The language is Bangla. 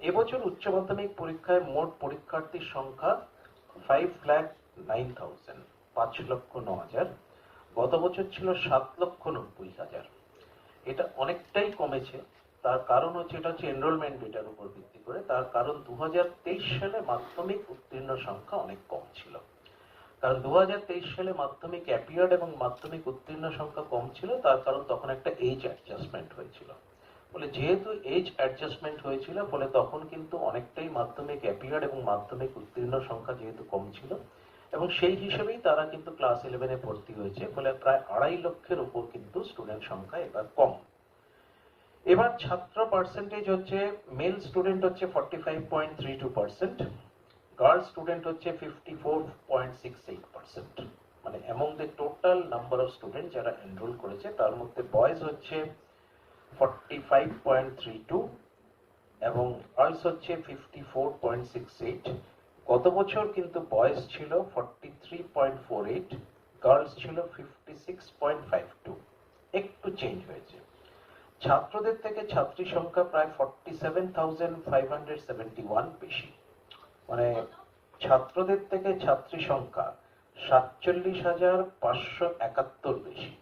এবছর উচ্চ মাধ্যমিক পরীক্ষায় মোট পরীক্ষার্থীর সংখ্যা 5,09,000, 5,09,000। গত বছর ছিল 7,90,000। এটা অনেকটাই কমেছে। তার কারণ হচ্ছে, এটা হচ্ছে এনরোলমেন্ট ডেটার উপর ভিত্তি করে। তার কারণ 2023 সালে মাধ্যমিক উত্তীর্ণ সংখ্যা অনেক কম ছিল। কারণ 2023 সালে মাধ্যমিক অ্যাপিয়ার্ড এবং মাধ্যমিক উত্তীর্ণ সংখ্যা কম ছিল, তার কারণ তখন একটা এজ অ্যাডজাস্টমেন্ট হয়েছিল। ফলে যেহেতু এজ অ্যাডজাস্টমেন্ট হয়েছিল, ফলে তখন কিন্তু অনেকটাই মাধ্যমিক অ্যাপিয়ার্ড এবং মাধ্যমিক উত্তীর্ণ সংখ্যা যেহেতু কম ছিল, এবং সেই হিসেবেই তারা কিন্তু ক্লাস 11-এ ভর্তি হয়েছে। ফলে প্রায় 2.5 লক্ষের উপর কিন্তু স্টুডেন্ট সংখ্যা এবার কম। এবার ছাত্র পার্সেন্টেজ হচ্ছে, মেল স্টুডেন্ট হচ্ছে 45.32%, গার্ল স্টুডেন্ট হচ্ছে 54.68%। মানে among the total number of student যারা এনরোল করেছে, তার মধ্যে বয়েজ হচ্ছে 45.32 এবং গার্লস হচ্ছে 54.68। গত বছর কিন্তু বয়েজ ছিল 43.48, গার্লস ছিল 56.52। একটু চেঞ্জ হয়েছে। ছাত্রদের থেকে ছাত্রী সংখ্যা প্রায় 47,571 বেশি। মানে ছাত্রদের থেকে ছাত্রী সংখ্যা 47,571 বেশি।